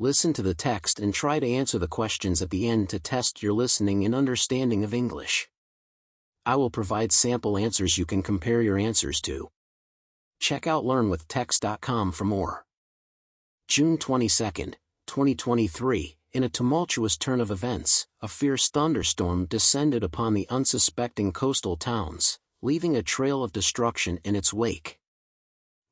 Listen to the text and try to answer the questions at the end to test your listening and understanding of English. I will provide sample answers you can compare your answers to. Check out learnwithtext.com for more. June 22, 2023, in a tumultuous turn of events, a fierce thunderstorm descended upon the unsuspecting coastal towns, leaving a trail of destruction in its wake.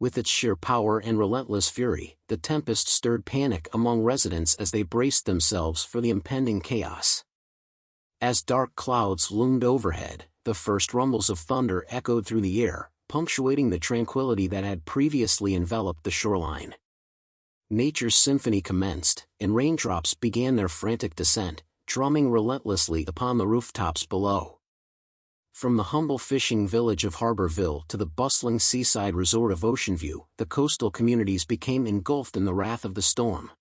With its sheer power and relentless fury, the tempest stirred panic among residents as they braced themselves for the impending chaos. As dark clouds loomed overhead, the first rumbles of thunder echoed through the air, punctuating the tranquility that had previously enveloped the shoreline. Nature's symphony commenced, and raindrops began their frantic descent, drumming relentlessly upon the rooftops below. From the humble fishing village of Harborville to the bustling seaside resort of Oceanview, the coastal communities became engulfed in the wrath of the storm.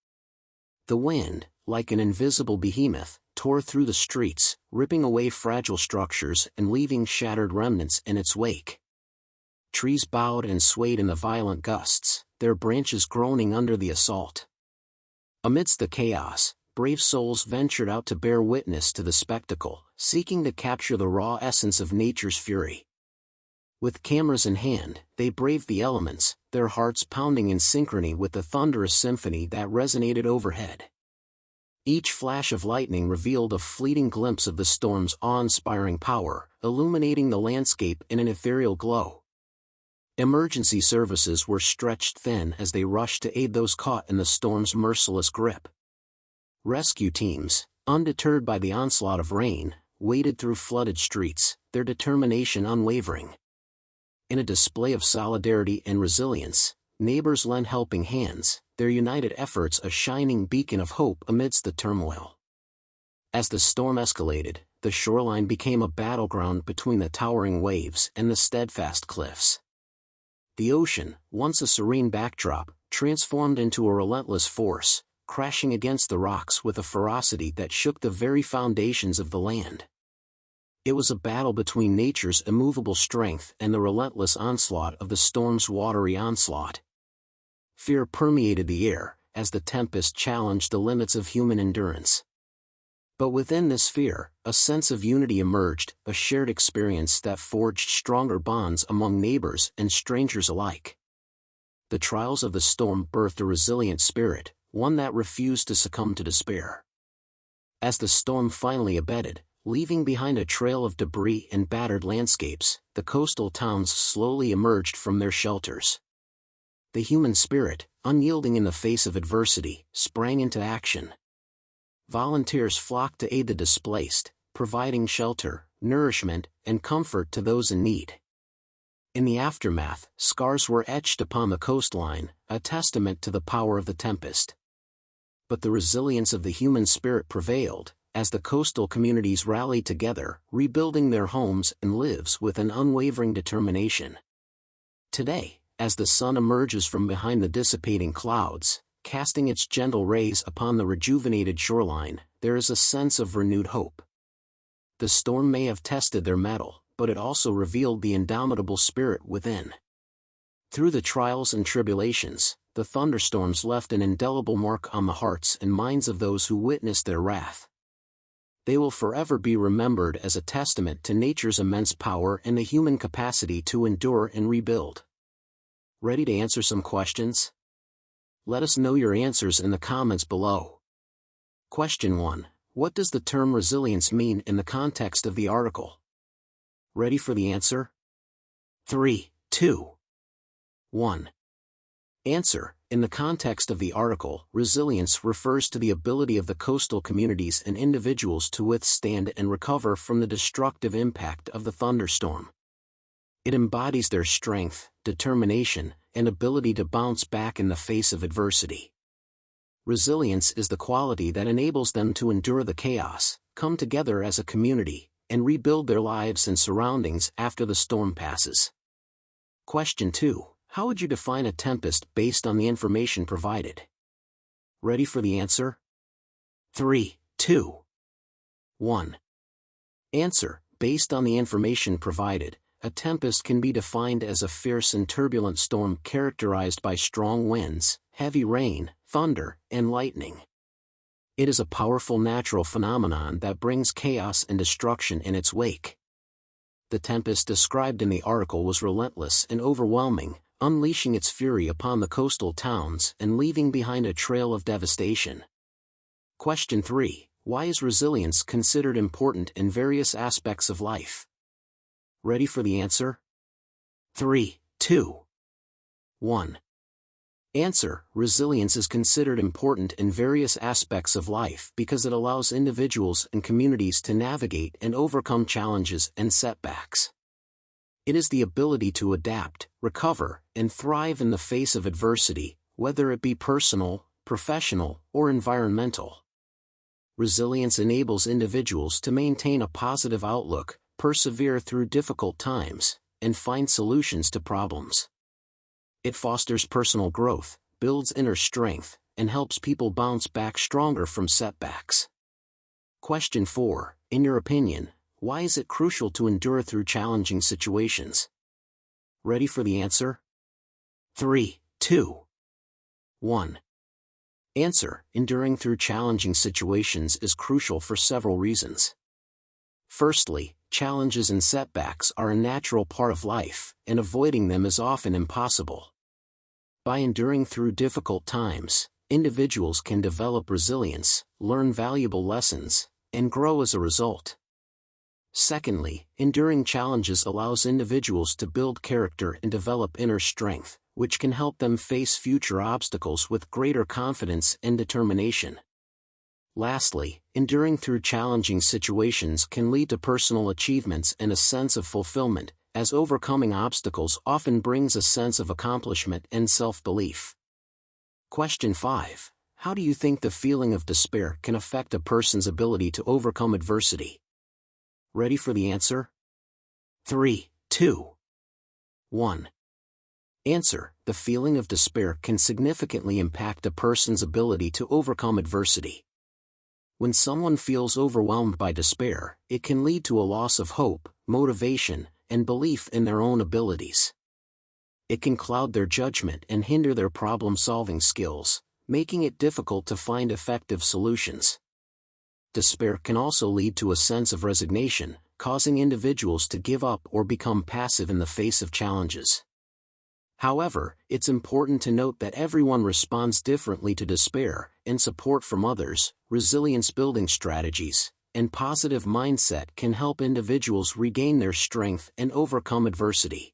The wind, like an invisible behemoth, tore through the streets, ripping away fragile structures and leaving shattered remnants in its wake. Trees bowed and swayed in the violent gusts, their branches groaning under the assault. Amidst the chaos, brave souls ventured out to bear witness to the spectacle, seeking to capture the raw essence of nature's fury. With cameras in hand, they braved the elements, their hearts pounding in synchrony with the thunderous symphony that resonated overhead. Each flash of lightning revealed a fleeting glimpse of the storm's awe-inspiring power, illuminating the landscape in an ethereal glow. Emergency services were stretched thin as they rushed to aid those caught in the storm's merciless grip. Rescue teams, undeterred by the onslaught of rain, waded through flooded streets, their determination unwavering. In a display of solidarity and resilience, neighbors lent helping hands, their united efforts a shining beacon of hope amidst the turmoil. As the storm escalated, the shoreline became a battleground between the towering waves and the steadfast cliffs. The ocean, once a serene backdrop, transformed into a relentless force, crashing against the rocks with a ferocity that shook the very foundations of the land. It was a battle between nature's immovable strength and the relentless onslaught of the storm's watery onslaught. Fear permeated the air, as the tempest challenged the limits of human endurance. But within this fear, a sense of unity emerged, a shared experience that forged stronger bonds among neighbors and strangers alike. The trials of the storm birthed a resilient spirit, one that refused to succumb to despair. As the storm finally abated, leaving behind a trail of debris and battered landscapes, the coastal towns slowly emerged from their shelters. The human spirit, unyielding in the face of adversity, sprang into action. Volunteers flocked to aid the displaced, providing shelter, nourishment, and comfort to those in need. In the aftermath, scars were etched upon the coastline, a testament to the power of the tempest. But the resilience of the human spirit prevailed, as the coastal communities rallied together, rebuilding their homes and lives with an unwavering determination. Today, as the sun emerges from behind the dissipating clouds, casting its gentle rays upon the rejuvenated shoreline, there is a sense of renewed hope. The storm may have tested their mettle, but it also revealed the indomitable spirit within. Through the trials and tribulations, the thunderstorms left an indelible mark on the hearts and minds of those who witnessed their wrath. They will forever be remembered as a testament to nature's immense power and the human capacity to endure and rebuild. Ready to answer some questions? Let us know your answers in the comments below. Question 1. What does the term resilience mean in the context of the article? Ready for the answer? 3, 2, 1. Answer. In the context of the article, resilience refers to the ability of the coastal communities and individuals to withstand and recover from the destructive impact of the thunderstorm. It embodies their strength, determination, and ability to bounce back in the face of adversity. Resilience is the quality that enables them to endure the chaos, come together as a community, and rebuild their lives and surroundings after the storm passes. Question 2. How would you define a tempest based on the information provided? Ready for the answer? 3, 2, 1. Answer. Based on the information provided, a tempest can be defined as a fierce and turbulent storm characterized by strong winds, heavy rain, thunder, and lightning. It is a powerful natural phenomenon that brings chaos and destruction in its wake. The tempest described in the article was relentless and overwhelming, unleashing its fury upon the coastal towns and leaving behind a trail of devastation. Question 3. Why is resilience considered important in various aspects of life? Ready for the answer? 3, 2, 1. Answer: resilience is considered important in various aspects of life because it allows individuals and communities to navigate and overcome challenges and setbacks. It is the ability to adapt, recover, and thrive in the face of adversity, whether it be personal, professional, or environmental. Resilience enables individuals to maintain a positive outlook, persevere through difficult times, and find solutions to problems. It fosters personal growth, builds inner strength, and helps people bounce back stronger from setbacks. Question 4. In your opinion, why is it crucial to endure through challenging situations? Ready for the answer? 3, 2, 1. Answer: enduring through challenging situations is crucial for several reasons. Firstly, challenges and setbacks are a natural part of life, and avoiding them is often impossible. By enduring through difficult times, individuals can develop resilience, learn valuable lessons, and grow as a result. Secondly, enduring challenges allows individuals to build character and develop inner strength, which can help them face future obstacles with greater confidence and determination. Lastly, enduring through challenging situations can lead to personal achievements and a sense of fulfillment, as overcoming obstacles often brings a sense of accomplishment and self-belief. Question 5. How do you think the feeling of despair can affect a person's ability to overcome adversity? Ready for the answer? 3, 2, 1. Answer: the feeling of despair can significantly impact a person's ability to overcome adversity. When someone feels overwhelmed by despair, it can lead to a loss of hope, motivation, and belief in their own abilities. It can cloud their judgment and hinder their problem-solving skills, making it difficult to find effective solutions. Despair can also lead to a sense of resignation, causing individuals to give up or become passive in the face of challenges. However, it's important to note that everyone responds differently to despair, and support from others, resilience-building strategies, and positive mindset can help individuals regain their strength and overcome adversity.